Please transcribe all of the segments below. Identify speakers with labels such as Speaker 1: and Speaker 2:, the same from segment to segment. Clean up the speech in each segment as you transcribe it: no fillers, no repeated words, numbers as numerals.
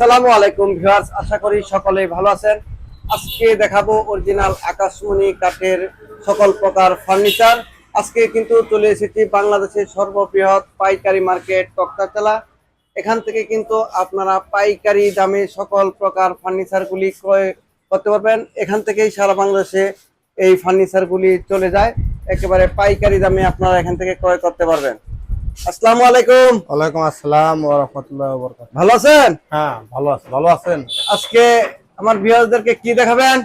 Speaker 1: আসসালামু আলাইকুম ভিউয়ার্স, আশা করি সকলেই ভালো আছেন। আজকে দেখাবো অরিজিনাল আকাশমণি কাঠের সকল প্রকার ফার্নিচার। আজকে কিন্তু চলে এসেছি বাংলাদেশের সর্ববৃহৎ পাইকারি মার্কেট তক্তাতলা। এখান থেকে কিন্তু আপনারা পাইকারি দামে সকল প্রকার ফার্নিচারগুলি ক্রয় করতে পারবেন। এখান থেকেই সারা বাংলাদেশে এই ফার্নিচারগুলি চলে যায়, একেবারে পাইকারি দামে আপনারা এখান থেকে ক্রয় করতে পারবেন। আসসালামু আলাইকুম।
Speaker 2: ওয়ালাইকুম আসসালাম ওয়া রাহমাতুল্লাহি ওয়া বারাকাতুহু।
Speaker 1: ভালো আছেন?
Speaker 2: হ্যাঁ, ভালো আছেন।
Speaker 1: আজকে আমার ভিউয়ারদেরকে কি দেখাবেন?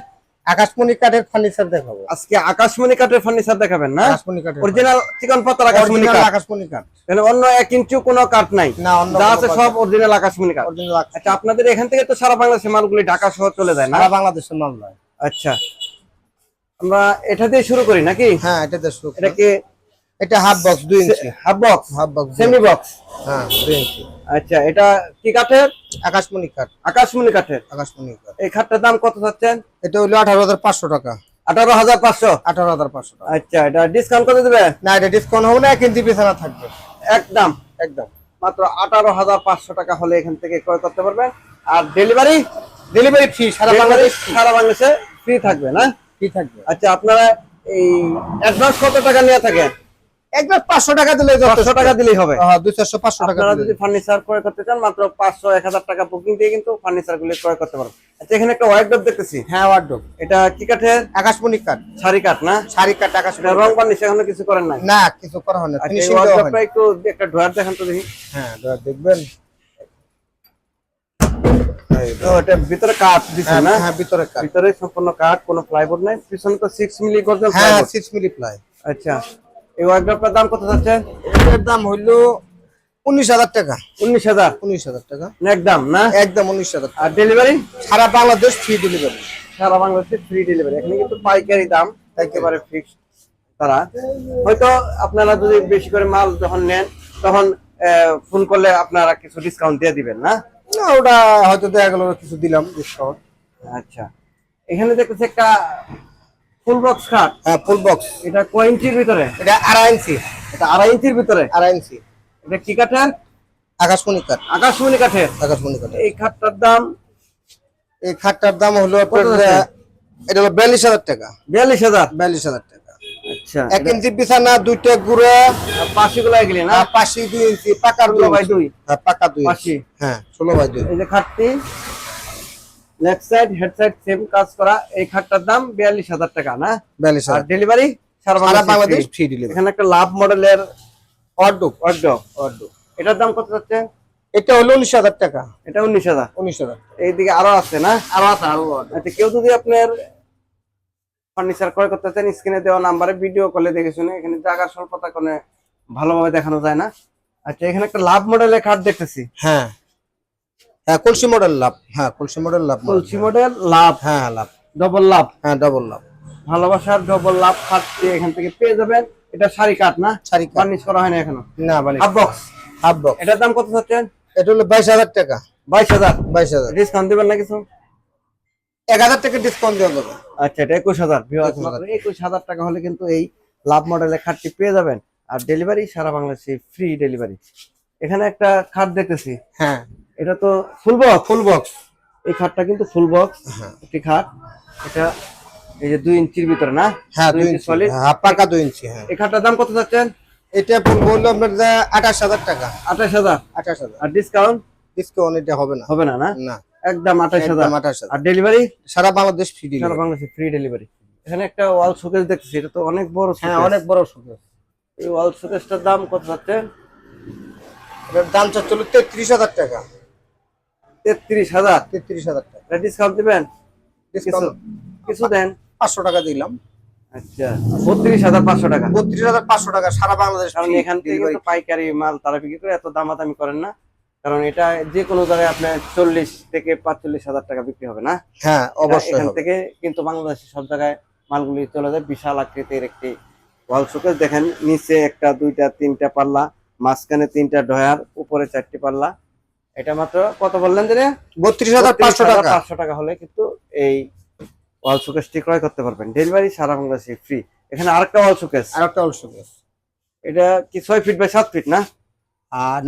Speaker 2: আকাশমণি কাঠের ফার্নিচার দেখাবো।
Speaker 1: আজকে আকাশমণি কাঠের ফার্নিচার দেখাবেন না?
Speaker 2: আকাশমণি কাঠের
Speaker 1: অরিজিনাল চিকন পাতার আকাশমণি কাঠ।
Speaker 2: আকাশমণি কাঠ।
Speaker 1: মানে অন্য 1 ইঞ্চি কোনো কাঠ নাই,
Speaker 2: না, অন্য
Speaker 1: যা
Speaker 2: কোনো
Speaker 1: আছে
Speaker 2: কাঠ
Speaker 1: সব
Speaker 2: নেই।
Speaker 1: অরিজিনাল আকাশমণি কাঠ।
Speaker 2: অরিজিনাল
Speaker 1: আচ্ছা, আপনাদের এখান থেকে তো সারা বাংলাদেশে মালগুলি ঢাকা শহর চলে যায় না?
Speaker 2: সারা বাংলাদেশের মাল নয়।
Speaker 1: আচ্ছা, আমরা এটা দিয়ে শুরু করি নাকি?
Speaker 2: হ্যাঁ, এটা দেড়শো।
Speaker 1: এটা কি
Speaker 2: এটা half box 2 inch.
Speaker 1: Half box,
Speaker 2: half box
Speaker 1: semi box?
Speaker 2: হ্যাঁ, 2 ইঞ্চি।
Speaker 1: আচ্ছা, এটা কি কাঠের?
Speaker 2: আকাশমণি কাঠ।
Speaker 1: আকাশমণি কাঠের।
Speaker 2: আকাশমণি কাঠ।
Speaker 1: এই খাটটার দাম কত চাচ্ছেন?
Speaker 2: এটা হলো 18,500 টাকা।
Speaker 1: 18,500?
Speaker 2: 18,500 টাকা।
Speaker 1: আচ্ছা, এটা ডিসকাউন্ট কত দিবেন?
Speaker 2: না, এটা ডিসকাউন্ট হবে না, কিন্তু বিছানা থাকবে
Speaker 1: একদম
Speaker 2: একদম।
Speaker 1: মাত্র 18,500 টাকা হলে এখান থেকে ক্রয় করতে পারবেন। আর ডেলিভারি
Speaker 2: ডেলিভারি ফ্রি, সারা
Speaker 1: বাংলাদেশে ফ্রি থাকবে না?
Speaker 2: ফ্রি থাকবে।
Speaker 1: আচ্ছা, আপনারা এই অ্যাডভান্স কত টাকা নিয়ে থাকেন?
Speaker 2: একবার 500 টাকা দিলে
Speaker 1: 500 টাকা দিলেই হবে।
Speaker 2: হ্যাঁ, 200 500 টাকা
Speaker 1: আপনারা
Speaker 2: দিলে।
Speaker 1: যদি ফার্নিচার ক্রয় করতে চান মাত্র 500 1000 টাকা বুকিং দিয়ে কিন্তু ফার্নিচার গুলো ক্রয় করতে পারবেন। আচ্ছা, এখানে একটা ওয়ার্ডরোব দেখতেছি।
Speaker 2: হ্যাঁ, ওয়ার্ডরোব।
Speaker 1: এটা কি কাঠের?
Speaker 2: আকাশমণি কাঠ।
Speaker 1: শাড়ি কাঠ না?
Speaker 2: শাড়ি কাঠ
Speaker 1: এটা
Speaker 2: আকাশমণি
Speaker 1: রং
Speaker 2: কাঠ।
Speaker 1: বানিশ এখনো কিছু করেন নাই?
Speaker 2: না, কিছু করা হয় না,
Speaker 1: আচ্ছা, এই
Speaker 2: ফিনিশিং দেওয়া হয়
Speaker 1: ওয়ার্ডরোবটা
Speaker 2: না।
Speaker 1: একটু একটা ড্রয়ার দেখান তো দেখি।
Speaker 2: হ্যাঁ, দেখবেন।
Speaker 1: তো এটা ভিতরে কাঠ দিছেন না?
Speaker 2: হ্যাঁ, ভিতরে কাঠ।
Speaker 1: ভিতরে সম্পূর্ণ কাঠ, কোনো প্লাইবোর্ড নাই। পিছনে তো 6 মিলি গর্জন
Speaker 2: হ্যাঁ,
Speaker 1: প্লাইবোর্ড।
Speaker 2: 6 মিলি প্লাই।
Speaker 1: আচ্ছা, এই ওয়ার্ডরোবটার দাম কত যাচ্ছে?
Speaker 2: এর দাম হইলো 19,000 টাকা।
Speaker 1: 19,000?
Speaker 2: 19,000 টাকা
Speaker 1: একদম না?
Speaker 2: একদম 19,000 টাকা।
Speaker 1: আর ডেলিভারি?
Speaker 2: সারা বাংলাদেশ ফ্রি ডেলিভারি।
Speaker 1: সারা বাংলাদেশে ফ্রি ডেলিভারি। এখানে কিন্তু পাইকারি দাম একেবারে ফিক্স। তারা হয়তো আপনারা যদি বেশি করে মাল যখন নেন তখন ফোন করলে আপনারা কিছু ডিসকাউন্ট দিয়ে দিবেন না?
Speaker 2: না, ওটা হয়তো দেখা গেল কিছু দিলাম ডিসকাউন্ট।
Speaker 1: আচ্ছা, এখানে দেখতেছি একটা ফুল বক্স খাট।
Speaker 2: হ্যাঁ, ফুল বক্স।
Speaker 1: এটা কয় ইঞ্চির ভিতরে?
Speaker 2: এটা 2.5 ইঞ্চি।
Speaker 1: এটা 2.5 ইঞ্চির ভিতরে?
Speaker 2: 2.5 ইঞ্চি।
Speaker 1: এটা কি কাঠের?
Speaker 2: আকাশমণি কাঠ।
Speaker 1: আকাশমণি কাঠের।
Speaker 2: আকাশমণি কাঠ।
Speaker 1: এই খাটটার দাম?
Speaker 2: এই খাটটার দাম হলো
Speaker 1: কত আছে?
Speaker 2: এটা হলো 42,000 টাকা।
Speaker 1: 42,000?
Speaker 2: 42,000 টাকা।
Speaker 1: আচ্ছা,
Speaker 2: 1 ইঞ্চি বিছানা, 2টা গুঁড়া,
Speaker 1: পাশিগুলো গেলে না?
Speaker 2: পাশি 2 ইঞ্চি, পাকা
Speaker 1: 16 বাই 2?
Speaker 2: হ্যাঁ, পাকা 2
Speaker 1: পাশি।
Speaker 2: ইঞ্চি। হ্যাঁ, 16/2।
Speaker 1: এই যে খাটটি left side head side same কাজ করা, এই খাটটার দাম 42,000 টাকা না?
Speaker 2: 42,000।
Speaker 1: আর ডেলিভারি সারা
Speaker 2: সারা বাংলাদেশ
Speaker 1: বাংলাদেশ
Speaker 2: ফ্রি ডেলিভারি।
Speaker 1: এখানে একটা লাভ মডেলের
Speaker 2: ওয়ার্ডরোব।
Speaker 1: ওয়ার্ডরোব, এটার দাম কত যাচ্ছে?
Speaker 2: এটা হলো 19,000 টাকা।
Speaker 1: এটা 19,000।
Speaker 2: 19,000।
Speaker 1: এইদিকে আরো আছে না?
Speaker 2: আরো আছে, আরো আছে।
Speaker 1: আচ্ছা, কেউ যদি আপনার ফার্নিচার ক্রয় করতে চান স্ক্রিনে দেওয়া নাম্বারে ভিডিও কলে দেখে শুনে, এখানে জায়গার স্বল্পতা কোনো ভালোভাবে দেখানো যায় না। আচ্ছা, এখানে একটা লাভ মডেলের খাট দেখতেছি।
Speaker 2: হ্যাঁ হ্যাঁ, কলসি মডেল লাভ। হ্যাঁ, কলসি মডেল লাভ।
Speaker 1: কলসি মডেল লাভ।
Speaker 2: হ্যাঁ, লাভ।
Speaker 1: ডবল লাভ।
Speaker 2: হ্যাঁ, ডবল লাভ।
Speaker 1: ভালোবাসার ডবল লাভ খাটটি এখান থেকে পেয়ে যাবেন। এটা শাড়ি কাঠ না?
Speaker 2: শাড়ি কাঠ।
Speaker 1: ফার্নিশ করা হয় না এখনো?
Speaker 2: না, মানে
Speaker 1: হাফ বক্স।
Speaker 2: Half box.
Speaker 1: এটার দাম কত চাচ্ছেন?
Speaker 2: এটা হলো 22,000 টাকা।
Speaker 1: 22,000?
Speaker 2: 22,000।
Speaker 1: ডিসকাউন্ট দিবেন না কিছু?
Speaker 2: 1,000 টাকা ডিসকাউন্ট দেওয়া যাবে।
Speaker 1: আচ্ছা, এটা 21,000।
Speaker 2: 21,000
Speaker 1: 21,000 টাকা হলে কিন্তু এই লাভ মডেলের খাটটি পেয়ে যাবেন। আর ডেলিভারি সারা বাংলাদেশে ফ্রি ডেলিভারি। এখানে একটা খাট দেখতেছি।
Speaker 2: হ্যাঁ,
Speaker 1: এটা তো ফুল বক্স।
Speaker 2: Full box.
Speaker 1: এই খাটটা কিন্তু ফুল বক্স
Speaker 2: হ্যাঁ।
Speaker 1: একটি খাট। এটা এই যে 2 ইঞ্চির ভিতরে না?
Speaker 2: হ্যাঁ, 2
Speaker 1: 2 ইঞ্চি
Speaker 2: ইঞ্চি
Speaker 1: সলিড।
Speaker 2: হ্যাঁ, পাকা 2 ইঞ্চি। হ্যাঁ,
Speaker 1: এই খাটটার দাম কত চাচ্ছেন?
Speaker 2: এটা পড়বে হলো আপনার 28,000 টাকা।
Speaker 1: 28,000?
Speaker 2: 28,000।
Speaker 1: আর ডিসকাউন্ট
Speaker 2: ডিসকাউন্ট এটা হবে না।
Speaker 1: হবে না? না,
Speaker 2: না,
Speaker 1: একদম 28,000।
Speaker 2: 28,000।
Speaker 1: আর ডেলিভারি
Speaker 2: সারা বাংলাদেশ ফ্রি
Speaker 1: সারা
Speaker 2: ডেলিভারি।
Speaker 1: বাংলাদেশে ফ্রি ডেলিভারি। এখানে একটা ওয়াল শোকেস দেখতেছি, এটা তো অনেক বড়
Speaker 2: হ্যাঁ,
Speaker 1: শোকেস।
Speaker 2: অনেক বড় শোকেস।
Speaker 1: এই ওয়াল শোকেসটার দাম কত যাচ্ছে?
Speaker 2: এটার দাম চাচ্ছে 33,000 টাকা।
Speaker 1: 33,000?
Speaker 2: 33,000 টাকা।
Speaker 1: এটা ডিসকাউন্ট দিবেন?
Speaker 2: ডিসকাউন্ট
Speaker 1: কিছু দেন।
Speaker 2: 500 টাকা দিলাম।
Speaker 1: আচ্ছা, 32,500 টাকা।
Speaker 2: 32,500 টাকা সারা বাংলাদেশ।
Speaker 1: কারণ এখান থেকে কিন্তু পাইকারি মাল তারা বিক্রি করে, এত দামাদামি করেন না। কারণ এটা যে কোনো জায়গায় আপনার 40 থেকে 45,000 টাকা বিক্রি হবে না?
Speaker 2: হ্যাঁ, অবশ্যই
Speaker 1: এখান
Speaker 2: হবে।
Speaker 1: থেকে কিন্তু বাংলাদেশের সব জায়গায় মালগুলি চলে যায়। বিশাল আকৃতির একটি ওয়াল শোকেস দেখেন, নিচে একটা 2টা 3টা পাল্লা, মাঝখানে 3টা ডয়ার, উপরে 4টি পাল্লা। এটা মাত্র কত বললেন যে?
Speaker 2: 32,500 টাকা।
Speaker 1: 500 টাকা হলে কিন্তু এই ওয়াল শোকেসটি ক্রয় করতে পারবেন। ডেলিভারি সারা বাংলাদেশে ফ্রি। এখানে আরেকটা ওয়াল শোকেস।
Speaker 2: আরেকটা ওয়াল শোকেস।
Speaker 1: এটা কি 6 ফিট বাই 7 ফিট না?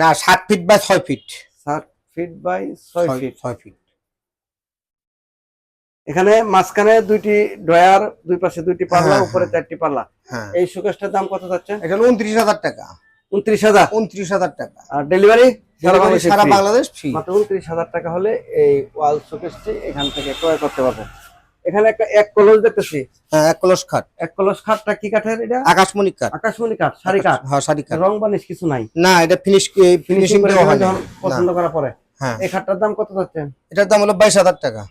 Speaker 2: না, 7 feet by 6 feet.
Speaker 1: 7 feet by 6 feet.
Speaker 2: 6 feet.
Speaker 1: এখানে মাঝখানে দুইটি ড্রয়ার, দুই পাশে দুইটি পাল্লা,
Speaker 2: হ্যাঁ,
Speaker 1: উপরে
Speaker 2: হ্যাঁ।
Speaker 1: 4টি পাল্লা।
Speaker 2: হ্যাঁ,
Speaker 1: এই শোকেসটার দাম কত যাচ্ছে?
Speaker 2: এটা হলো 29,000 টাকা।
Speaker 1: 29,000।
Speaker 2: 29,000 টাকা।
Speaker 1: আর ডেলিভারি
Speaker 2: সারা বাংলাদেশ ফ্রি।
Speaker 1: মাত্র 29,000 টাকা হলে এই ওয়াল শোকেসটি এখান থেকে ক্রয় করতে পারবেন। এখানে একটা এক কলস দেখতেছি।
Speaker 2: হ্যাঁ, এক কলস খাট।
Speaker 1: এক কলস খাটটা কি কাঠের এটা?
Speaker 2: আকাশমণি কাঠ।
Speaker 1: আকাশমণি কাঠ, সারি কাঠ।
Speaker 2: হ্যাঁ, সারি কাঠ।
Speaker 1: রং বানিশ কিছু নাই?
Speaker 2: না, এটা ফিনিশিং
Speaker 1: করে
Speaker 2: দেওয়া হয় না।
Speaker 1: যখন পছন্দ করার পরে।
Speaker 2: হ্যাঁ,
Speaker 1: এই খাটটার দাম কত যাচ্ছে?
Speaker 2: এটার দাম হলো 22,000 টাকা।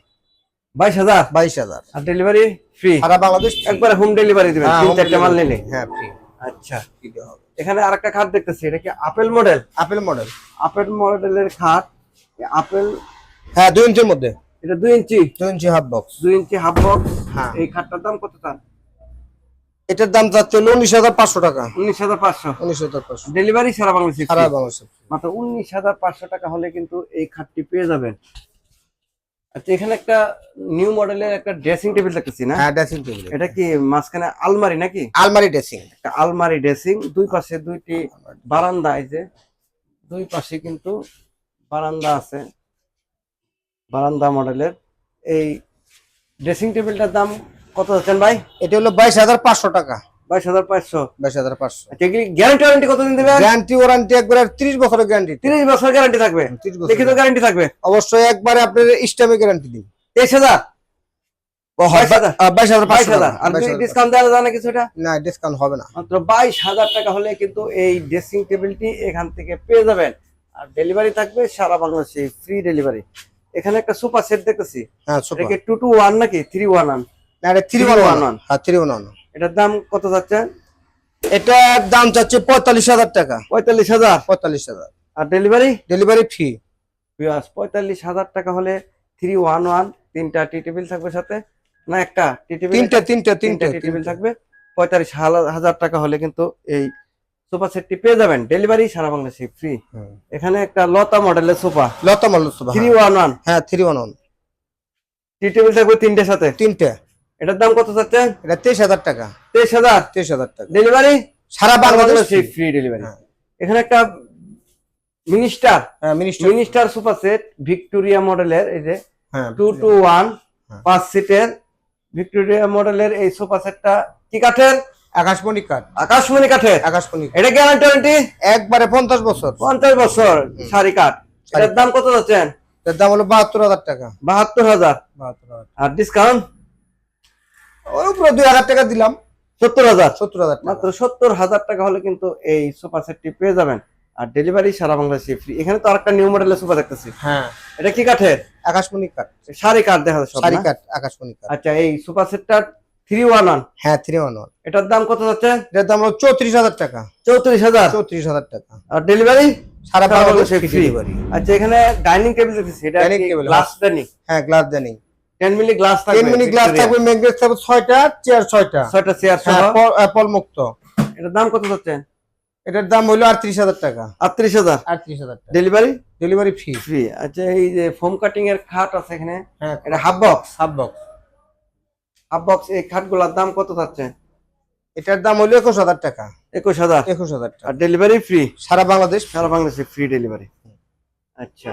Speaker 1: 22,000।
Speaker 2: 22,000।
Speaker 1: আর ডেলিভারি ফ্রি?
Speaker 2: সারা বাংলাদেশ
Speaker 1: একবারে হোম ডেলিভারি দিবেন,
Speaker 2: হ্যাঁ,
Speaker 1: 3-4টা মাল নিলে?
Speaker 2: হ্যাঁ, ফ্রি।
Speaker 1: আচ্ছা,
Speaker 2: ফ্রি দেওয়া হবে।
Speaker 1: এখানে আরেকটা খাট দেখতেছি, এটা কি apple model?
Speaker 2: Apple model.
Speaker 1: Apple মডেলের খাট। আপেল,
Speaker 2: হ্যাঁ, 2 ইঞ্চির মধ্যে।
Speaker 1: এটা 2 ইঞ্চি?
Speaker 2: 2 inch half box.
Speaker 1: 2 inch half box.
Speaker 2: হ্যাঁ।
Speaker 1: এই খাটটার দাম কত চান?
Speaker 2: এটার দাম যাচ্ছে হলো 19,500 টাকা।
Speaker 1: 19,500।
Speaker 2: 19,500।
Speaker 1: ডেলিভারি সারা বাংলাদেশে
Speaker 2: সারা
Speaker 1: free।
Speaker 2: বাংলাদেশ।
Speaker 1: মাত্র 19,500 টাকা হলে কিন্তু এই খাটটি পেয়ে যাবেন। আচ্ছা, এখানে একটা নিউ মডেলের একটা ড্রেসিং টেবিল দেখতেছি না?
Speaker 2: হ্যাঁ, ড্রেসিং টেবিল।
Speaker 1: এটা কি মাঝখানে আলমারি নাকি?
Speaker 2: আলমারি ড্রেসিং।
Speaker 1: একটা আলমারি ড্রেসিং, দুই পাশে দুইটি বারান্দা, এই যে দুই পাশে কিন্তু বারান্দা আছে, বারান্দা মডেলের। এই ড্রেসিং টেবিলটার দাম কত যাচ্ছেন ভাই?
Speaker 2: এটা হলো 22,500 টাকা।
Speaker 1: 22,500।
Speaker 2: 22,500।
Speaker 1: আচ্ছা, এগুলি গ্যারান্টি ওয়ারেন্টি কতদিন দিবেন?
Speaker 2: গ্যারান্টি ওয়ারেন্টি একবারে 30 বছরের গ্যারান্টি।
Speaker 1: 30 বছর গ্যারান্টি থাকবে?
Speaker 2: 30 বছর
Speaker 1: লিখিত গ্যারান্টি থাকবে?
Speaker 2: অবশ্যই একবারে আপনার ইস্টামে গ্যারান্টি দিন।
Speaker 1: 23,000। 22,000।
Speaker 2: 22,500
Speaker 1: আর ডিসকাউন্ট দেওয়া যায় না কিছু? এটা
Speaker 2: না, ডিসকাউন্ট হবে না।
Speaker 1: মাত্র 22,000 টাকা হলে কিন্তু এই ড্রেসিং টেবিলটি এখান থেকে পেয়ে যাবেন। আর ডেলিভারি থাকবে সারা বাংলাদেশে, ফ্রি ডেলিভারি। এখানে একটা সোফা সেট দেখতেছি,
Speaker 2: হ্যাঁ,
Speaker 1: এটা
Speaker 2: সুপার।
Speaker 1: কি 2-to-1 নাকি 3-1-1?
Speaker 2: না, এটা 311। হ্যাঁ, 311।
Speaker 1: এটার দাম কত যাচ্ছে?
Speaker 2: এটার দাম চাচ্ছে 45,000 টাকা।
Speaker 1: 45,000।
Speaker 2: 45,000।
Speaker 1: আর ডেলিভারি?
Speaker 2: Delivery free.
Speaker 1: 45,000 টাকা হলে 3-1-1, তিনটা টি টেবিল থাকবে সাথে, না একটা টি টেবিল? তিনটা টি টেবিল থাকবে। 45,000 টাকা হলে কিন্তু এই সোফা সেটটি পেয়ে যাবেন। ডেলিভারি সারা বাংলাদেশে ফ্রি। এখানে একটা লতা মডেলের সোফা,
Speaker 2: লতা মাল সোফা।
Speaker 1: 3-1-1।
Speaker 2: হ্যাঁ, 311।
Speaker 1: টি টেবিল থাকবে তিনটের সাথে।
Speaker 2: তিনটা।
Speaker 1: এটার দাম কত যাচ্ছে?
Speaker 2: এটা 23,000 টাকা।
Speaker 1: 23,000।
Speaker 2: 23,000 টাকা।
Speaker 1: ডেলিভারি
Speaker 2: সারা বাংলাদেশে
Speaker 1: ফ্রি ডেলিভারি।
Speaker 2: হ্যাঁ।
Speaker 1: এখানে একটা মিনিস্টার,
Speaker 2: হ্যাঁ, minister.
Speaker 1: Minister sofa set Victoria মডেলের, এই যে
Speaker 2: হ্যাঁ,
Speaker 1: 2-to-1,
Speaker 2: হ্যাঁ।
Speaker 1: 5 সিটের ভিক্টোরিয়া মডেলের এই সোফা সেটটা কি কাঠের?
Speaker 2: আকাশমণি কাঠ।
Speaker 1: আকাশমণি কাঠের।
Speaker 2: আকাশমণি।
Speaker 1: এটা গ্যারান্টি ওয়ারেন্টি?
Speaker 2: একবারে 50 বছর।
Speaker 1: 50 বছর সারি কাঠ। এটার দাম কত যাচ্ছেন?
Speaker 2: এর দাম হলো 72,000 টাকা।
Speaker 1: 72,000।
Speaker 2: 72,000।
Speaker 1: আর ডিসকাউন্ট?
Speaker 2: ওর উপরে 2,000 টাকা দিলাম।
Speaker 1: 70,000।
Speaker 2: 70,000 টাকা।
Speaker 1: মাত্র 70,000 টাকা হলে কিন্তু এই সোফা সেটটি পেয়ে যাবেন। আর ডেলিভারি সারা বাংলাদেশে ফ্রি। এখানে তো আরেকটা নিউ মডেলের সোফা দেখতেছি,
Speaker 2: হ্যাঁ,
Speaker 1: এটা কি কাঠের?
Speaker 2: আকাশমণি কাঠ।
Speaker 1: সারি কাঠ দেখা যাচ্ছে সব
Speaker 2: সারি
Speaker 1: না?
Speaker 2: কাঠ, আকাশমণি কাঠ।
Speaker 1: আচ্ছা, এই সোফা সেটটা 3-1-1,
Speaker 2: হ্যাঁ, 311।
Speaker 1: এটার দাম কত যাচ্ছে?
Speaker 2: এর দাম হলো 34,000 টাকা।
Speaker 1: 34,000।
Speaker 2: 34,000 টাকা।
Speaker 1: আর ডেলিভারি
Speaker 2: সারা বাংলাদেশে
Speaker 1: বাংলাদেশে
Speaker 2: ফ্রি
Speaker 1: ফ্রি।
Speaker 2: ডেলিভারি।
Speaker 1: আচ্ছা, এখানে ডাইনিং টেবিল দেখতেছি, এটা
Speaker 2: Dining table,
Speaker 1: গ্লাস ডাইনিং,
Speaker 2: হ্যাঁ, গ্লাস জানি।
Speaker 1: 10 মিলি গ্লাস
Speaker 2: 10
Speaker 1: থাকবে,
Speaker 2: মিনি গ্লাস থাকবে, ম্যাগনেট থাকবে 6টা, চেয়ার 6টা।
Speaker 1: 6টা চেয়ার সহ।
Speaker 2: হ্যাঁ, অ্যাপল মুক্ত।
Speaker 1: এটার দাম কত যাচ্ছে?
Speaker 2: এটার দাম হলো 38,000 টাকা।
Speaker 1: 38,000।
Speaker 2: 38,000 টাকা।
Speaker 1: Delivery
Speaker 2: delivery free.
Speaker 1: ফ্রি। আচ্ছা, এই যে ফোম কাটিং এর খাট আছে এখানে,
Speaker 2: হ্যাঁ,
Speaker 1: এটা half box.
Speaker 2: Half box.
Speaker 1: Half box এই খাটগুলোর দাম কত যাচ্ছে?
Speaker 2: এটার দাম হলো 21,000 টাকা।
Speaker 1: 21,000।
Speaker 2: 21,000 টাকা।
Speaker 1: আর ডেলিভারি ফ্রি
Speaker 2: সারা বাংলাদেশ।
Speaker 1: সারা বাংলাদেশে ফ্রি ডেলিভারি। আচ্ছা,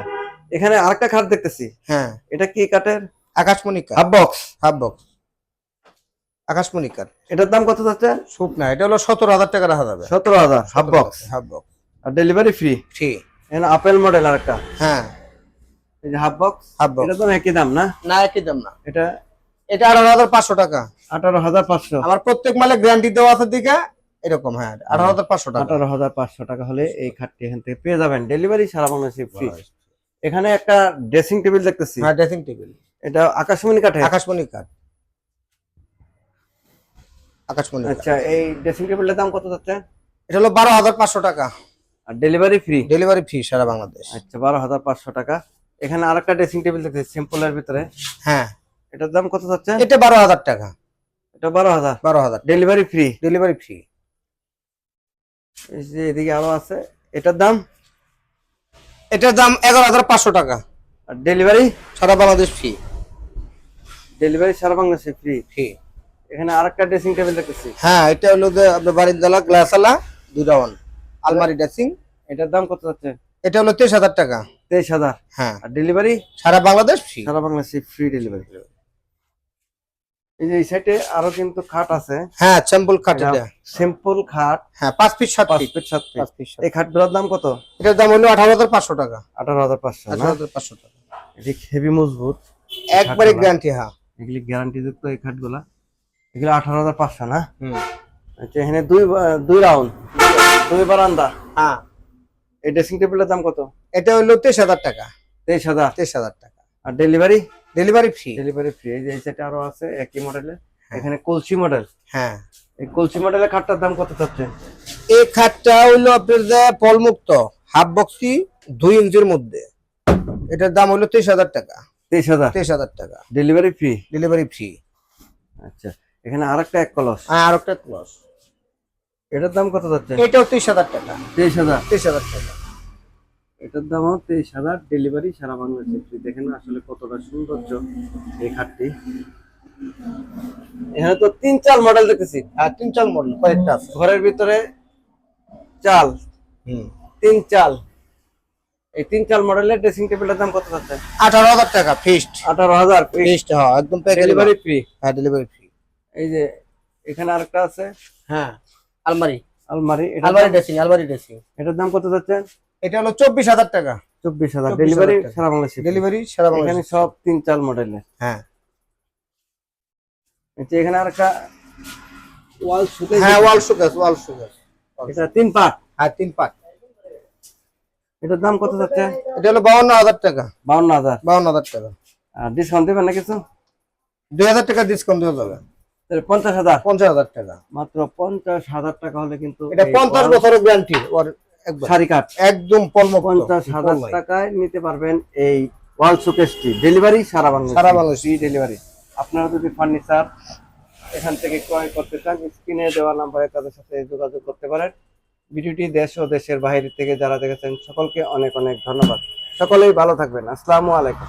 Speaker 1: এখানে আরেকটা খাট দেখতেছি,
Speaker 2: হ্যাঁ,
Speaker 1: এটা কি কাঠের?
Speaker 2: আকাশমণি কাঠ।
Speaker 1: Half box.
Speaker 2: Half box. আকাশমণি কাঠ।
Speaker 1: এটার দাম কত যাচ্ছে?
Speaker 2: সুপ না, এটা হলো 17,000 টাকা রাখা যাবে।
Speaker 1: 17,000 হাফ বক্স।
Speaker 2: Half box.
Speaker 1: আর ডেলিভারি ফ্রি।
Speaker 2: ফ্রি।
Speaker 1: এখানে আপেল মডেল আরেকটা,
Speaker 2: হ্যাঁ,
Speaker 1: এই যে হাফ বক্স।
Speaker 2: Half box.
Speaker 1: এটা তো একই দাম না?
Speaker 2: না, একই দাম না।
Speaker 1: এটা
Speaker 2: এটা 18,500 টাকা।
Speaker 1: 18,500।
Speaker 2: আমার প্রত্যেক মালে গ্যারান্টি দেওয়া আছে দিকে এরকম। হ্যাঁ, 18,500 টাকা।
Speaker 1: 18,500 টাকা হলে এই খাটটি এখান থেকে পেয়ে যাবেন। ডেলিভারি সারা বাংলাদেশে ফ্রি। এখানে একটা ড্রেসিং টেবিল দেখতেছি,
Speaker 2: হ্যাঁ, ড্রেসিং টেবিল।
Speaker 1: এটা আকাশমণি কাঠের।
Speaker 2: আকাশমণি কাঠ। আকাশমণি কাঠ।
Speaker 1: আচ্ছা, এই ড্রেসিং টেবিলটার দাম কত যাচ্ছে?
Speaker 2: এটা হলো 12,500 টাকা।
Speaker 1: আর ডেলিভারি ফ্রি?
Speaker 2: ডেলিভারি ফ্রি সারা বাংলাদেশ।
Speaker 1: আচ্ছা, 12,500 টাকা। এখানে আরেকটা ড্রেসিং টেবিল দেখতেছি সিম্পলের ভিতরে,
Speaker 2: হ্যাঁ,
Speaker 1: এটার দাম কত যাচ্ছে?
Speaker 2: এটা 12,000 টাকা।
Speaker 1: এটা 12,000।
Speaker 2: 12,000।
Speaker 1: Delivery free?
Speaker 2: Delivery free.
Speaker 1: এই যে এদিকে আরো আছে, এটার দাম?
Speaker 2: এটার দাম 11,500 টাকা।
Speaker 1: আর ডেলিভারি?
Speaker 2: সারা বাংলাদেশ ফ্রি।
Speaker 1: ডেলিভারি সারা বাংলাদেশে ফ্রি।
Speaker 2: ফ্রি।
Speaker 1: এখানে আরেকটা ড্রেসিং টেবিল দেখতেছি,
Speaker 2: হ্যাঁ, এটা হলো যে আপনার বাড়ির দালা গ্লাস আলা 2 রাউন্ড আলমারি ড্রেসিং।
Speaker 1: এটার দাম কত যাচ্ছে?
Speaker 2: এটা হলো 23,000 টাকা।
Speaker 1: 23,000।
Speaker 2: হ্যাঁ,
Speaker 1: আর ডেলিভারি
Speaker 2: সারা বাংলাদেশ ফ্রি।
Speaker 1: সারা বাংলাদেশে ফ্রি ডেলিভারি। এই যে এই সাইডে আরো কিন্তু খাট আছে,
Speaker 2: হ্যাঁ, স্যাম্পল খাট এটা।
Speaker 1: সিম্পল খাট,
Speaker 2: হ্যাঁ, 5 piece 7
Speaker 1: 5
Speaker 2: piece.
Speaker 1: Feet 7 feet.
Speaker 2: 5 piece 7।
Speaker 1: এই খাটগুলোর দাম কত?
Speaker 2: এটার দাম হলো 18,500 টাকা।
Speaker 1: 18,500 না?
Speaker 2: 18,500 টাকা।
Speaker 1: এটি হেভি মজবুত,
Speaker 2: একবারে গ্যারান্টি। হ্যাঁ।
Speaker 1: এগুলি গ্যারান্টি যুক্ত এই খাটগুলা। এগুলো 18,500 না?
Speaker 2: হুম।
Speaker 1: আচ্ছা, এখানে দুই রাউন্ড, দুই বারান্দা।
Speaker 2: হ্যাঁ,
Speaker 1: এই ড্রেসিং টেবিলের দাম কত?
Speaker 2: এটা হলো 23,000 টাকা।
Speaker 1: 23,000।
Speaker 2: 23,000 টাকা।
Speaker 1: আর delivery?
Speaker 2: Delivery free.
Speaker 1: Delivery free. এই যে এই সাইডে আরো আছে একই মডেলের, এখানে কলসি মডেল।
Speaker 2: হ্যাঁ,
Speaker 1: এই কলসি মডেলের খাটটার দাম কত চাচ্ছেন?
Speaker 2: এই খাটটা হইলো আপনার যে পলমুক্ত হাফ বক্সি 2 ইঞ্চির মধ্যে, এটার দাম হলো 23,000 টাকা।
Speaker 1: 23,000।
Speaker 2: 23,000 টাকা।
Speaker 1: Delivery free.
Speaker 2: Delivery free.
Speaker 1: আচ্ছা, এখানে আরেকটা এক কলস,
Speaker 2: আর একটা ক্লস,
Speaker 1: এটার দাম কত যাচ্ছে?
Speaker 2: এটাও 23,000 টাকা।
Speaker 1: 23,000।
Speaker 2: 23,000 টাকা।
Speaker 1: এটার দামও 23,000, ডেলিভারি সারা বাংলাদেশে ফ্রি। দেখেন আসলে কতটা সৌন্দর্য এই খাটটি। এখানে তো 3-4 মডেল দেখতেছি।
Speaker 2: আর 3-4 মডেল কয়েকটা আছে।
Speaker 1: ঘরের ভিতরে চাল,
Speaker 2: হুম।
Speaker 1: 3 চাল। এই 3-4 মডেলের ড্রেসিং টেবিলের দাম কত যাচ্ছে?
Speaker 2: 18,000 টাকা ফিক্সড।
Speaker 1: 18,000
Speaker 2: ফিক্সড, হ্যাঁ, একদম প্যাকেজ।
Speaker 1: Delivery free.
Speaker 2: হ্যাঁ, ডেলিভারি ফ্রি।
Speaker 1: এই যে এখানে আরেকটা আছে,
Speaker 2: হ্যাঁ, আলমারি।
Speaker 1: আলমারি।
Speaker 2: আলমারি ড্রেসিং।
Speaker 1: এটার দাম কত যাচ্ছে?
Speaker 2: এটা হলো 24,000 টাকা।
Speaker 1: 24,000।
Speaker 2: 24,000
Speaker 1: ডেলিভারি
Speaker 2: টাকা।
Speaker 1: সারা বাংলাদেশে free।
Speaker 2: ডেলিভারি সারা
Speaker 1: এখানে
Speaker 2: বাংলাদেশ।
Speaker 1: সব 3-4 মডেলের।
Speaker 2: হ্যাঁ।
Speaker 1: আচ্ছা, এখানে আরেকটা ওয়াল শুকে।
Speaker 2: হ্যাঁ, ওয়াল সুগার।
Speaker 1: এটা 3 পার্ট।
Speaker 2: হ্যাঁ, 3 পাক।
Speaker 1: এটার দাম কত যাচ্ছে?
Speaker 2: এটা হলো 52,000 টাকা।
Speaker 1: 52,000।
Speaker 2: 52,000 টাকা।
Speaker 1: আর ডিসকাউন্ট দেবেন না কিছু?
Speaker 2: 2,000 টাকা ডিসকাউন্ট দেওয়া যাবে।
Speaker 1: তাহলে 50,000।
Speaker 2: 50,000 টাকা।
Speaker 1: মাত্র 50,000 টাকা হলে কিন্তু
Speaker 2: এটা 50 বছরের গ্যারান্টি ওর একবার।
Speaker 1: শাড়ি কাঠ
Speaker 2: একদম পলমুক্ত।
Speaker 1: 50,000 টাকায় নিতে পারবেন এই ওয়াল শোকেসটি। ডেলিভারি সারা বাংলাদেশ।
Speaker 2: সারা বাংলাদেশ।
Speaker 1: Free delivery. আপনারা যদি ফার্নিচার এখান থেকে ক্রয় করতে চান, স্ক্রিনে দেওয়া নাম্বারে তাদের সাথে যোগাযোগ করতে পারেন। ভিডিওটি দেশ ও দেশের বাইরে থেকে যারা দেখেছেন সকলকে অনেক অনেক ধন্যবাদ। সকলেই ভালো থাকবেন। আসসালামু আলাইকুম।